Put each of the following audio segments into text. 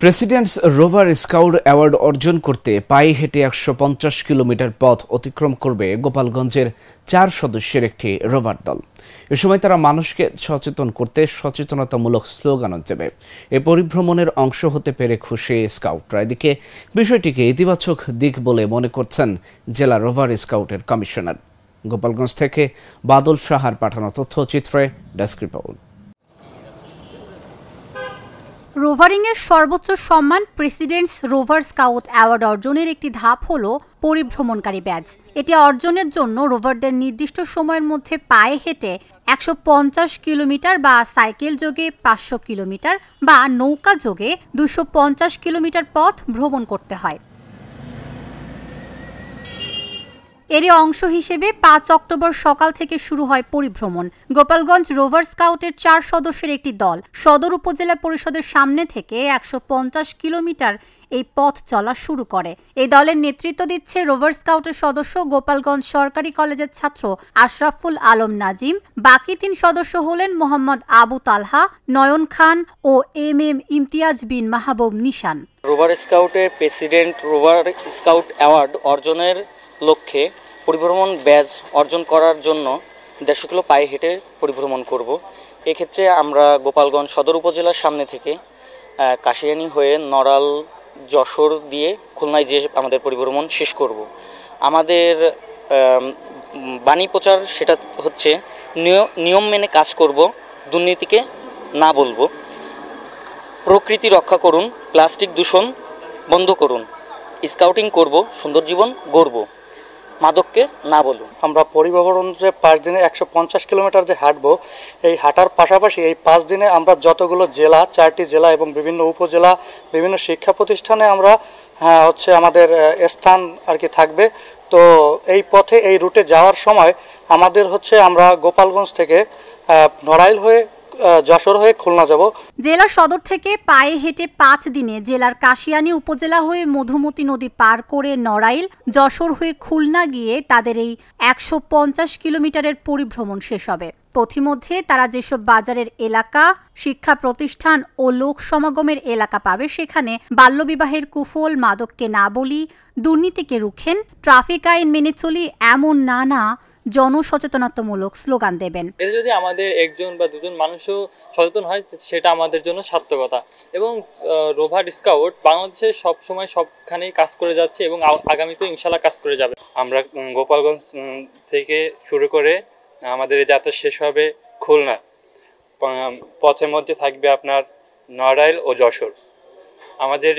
Presidents rover scout award অর্জন করতে পায়ে হেঁটে ১৫০ কিলোমিটার পথ অতিক্রম করবে গোপালগঞ্জের ৪ সদস্যের একটি রোভার দল। এ সময় তারা মানুষকে সচেতন করতে সচেতনতামূলক স্লোগানও দেবে। এ পরিভ্রমণের অংশ হতে পেরে খুশি স্কাউটরা। এদিকে বিষয়টিকে ইতিবাচক দিক বলে মনে করছেন জেলা রোভার স্কাউটের কমিশনার। গোপালগঞ্জ থেকে বাদল সাহার পাঠানো তথ্যচিত্রে ডেস্ক রিপোর্ট। রোভারিংয়ের সর্বোচ্চ সম্মান প্রেসিডেন্টস রোভার স্কাউট অ্যাওয়ার্ড অর্জনের একটি ধাপ হল পরিভ্রমণকারী ব্যাজ। এটি অর্জনের জন্য রোভারদের নির্দিষ্ট সময়ের মধ্যে পায়ে হেঁটে ১৫০ কিলোমিটার বা সাইকেল যোগে ৫০০ কিলোমিটার বা নৌকা যোগে ২৫০ কিলোমিটার পথ ভ্রমণ করতে হয়। এরই অংশ হিসেবে ৫ অক্টোবর সকাল থেকে শুরু হয় পরিভ্রমণ। গোপালগঞ্জ রোভার স্কাউটের ৪ সদস্যের একটি দল সদর উপজেলা পরিষদের সামনে থেকে ১৫০ কিলোমিটার এই পথ চলা শুরু করে। এই দলের নেতৃত্ব দিচ্ছে রোভার স্কাউটের সদস্য গোপালগঞ্জ সরকারি কলেজের ছাত্র আশরাফুল আলম নাজিম। বাকি ৩ সদস্য হলেন মোহাম্মদ আবু তালহা, নয়ন খান ও এম ইমতিয়াজ বিন মাহবুব নিশান। রোভার স্কাউটের প্রেসিডেন্ট রোভার স্কাউট অ্যাওয়ার্ড অর্জনের লক্ষ্যে পরিভ্রমণ ব্যাজ অর্জন করার জন্য ১৫০ কিলো পায়ে হেঁটে পরিভ্রমণ করব। এক্ষেত্রে আমরা গোপালগঞ্জ সদর উপজেলার সামনে থেকে কাশিয়ানী হয়ে নড়াল, যশোর দিয়ে খুলনায় যে আমাদের পরিভ্রমণ শেষ করব। আমাদের বাণী প্রচার সেটা হচ্ছে নিয়ম মেনে কাজ করব, দুর্নীতিকে না বলবো, প্রকৃতি রক্ষা করুন, প্লাস্টিক দূষণ বন্ধ করুন, স্কাউটিং করব, সুন্দর জীবন গড়ব, মাদককে না বলুন। আমরা পরিভ্রমণ যে ৫ দিনে ১৫০ কিলোমিটার যে হাঁটবো, এই হাঁটার পাশাপাশি এই ৫ দিনে আমরা যতগুলো জেলা, ৪টি জেলা এবং বিভিন্ন উপজেলা, বিভিন্ন শিক্ষা প্রতিষ্ঠানে আমরা আমাদের স্থান আর কি থাকবে। তো এই পথে এই রুটে যাওয়ার সময় আমাদের আমরা গোপালগঞ্জ থেকে নড়াইল হয়ে যশোর হয়ে খুলনা যাব। জেলা সদর থেকে পায়ে হেঁটে ৫ দিনে জেলার কাশিয়ানী উপজেলা হয়ে মধুমতি নদী পার করে নড়াইল, যশোর হয়ে খুলনা গিয়ে তাদের এই ১৫০ কিলোমিটারের পরিভ্রমণ শেষ হবে। পথিমধ্যে তারা যেসব বাজারের এলাকা, শিক্ষা প্রতিষ্ঠান ও লোক সমাগমের এলাকা পাবে সেখানে বাল্যবিবাহের কুফল, মাদককে না বলি, দুর্নীতিকে রুখেন, ট্রাফিক আইন মেনে চলি এমন নানা জনসচেতনতামূলক স্লোগান দেবেন। এতে যদি আমাদের একজন বা দুজন মানুষও সচেতন হয় সেটা আমাদের জন্য সার্থকতা। এবং রোভার স্কাউট বাংলাদেশে সবসময় সবখানেই কাজ করে যাচ্ছে এবং আগামীতে ইনশাল্লাহ কাজ করে যাবে। আমরা গোপালগঞ্জ থেকে শুরু করে আমাদের এই যাত্রা শেষ হবে খুলনা। পথের মধ্যে থাকবে আপনার নড়াইল ও যশোর। আমাদের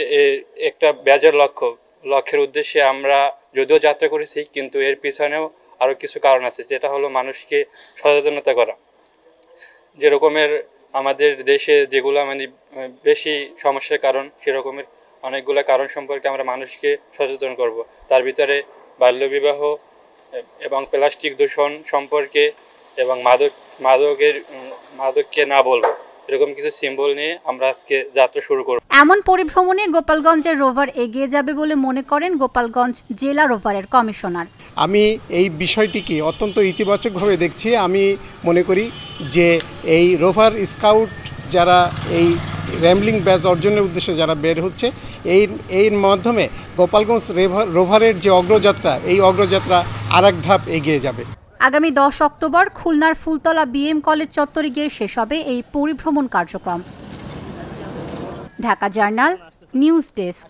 একটা ব্যাজের লক্ষ্যের উদ্দেশ্যে আমরা যদিও যাত্রা করেছি, কিন্তু এর পিছনেও আরও কিছু কারণ আছে, যেটা হলো মানুষকে সচেতনতা করা। যেরকমের আমাদের দেশে যেগুলো বেশি সমস্যার কারণ, সেরকমের অনেকগুলো কারণ সম্পর্কে আমরা মানুষকে সচেতন করব। তার ভিতরে বাল্যবিবাহ এবং প্লাস্টিক দূষণ সম্পর্কে এবং মাদককে না বলবো, এরকম কিছু সিম্বল নিয়ে আমরা আজকে যাত্রা শুরু করব। এমন পরিভ্রমণে গোপালগঞ্জের রোভার এগিয়ে যাবে বলে মনে করেন গোপালগঞ্জ জেলা রোভারের কমিশনার। আমি এই বিষয়টিকে অত্যন্ত ইতিবাচকভাবে দেখছি। আমি মনে করি যে এই রোভার স্কাউট যারা এই র্যাম্বলিং ব্যাজ অর্জনের উদ্দেশ্যে যারা বের হচ্ছে, এর মাধ্যমে গোপালগঞ্জ রোভারের যে অগ্রযাত্রা, এই অগ্রযাত্রা আরেক ধাপ এগিয়ে যাবে। আগামী ১০ অক্টোবর খুলনার ফুলতলা বিএম কলেজ চত্বরে গিয়ে শেষ হবে এই পরিভ্রমণ কার্যক্রম। Dhaka journal, news desk.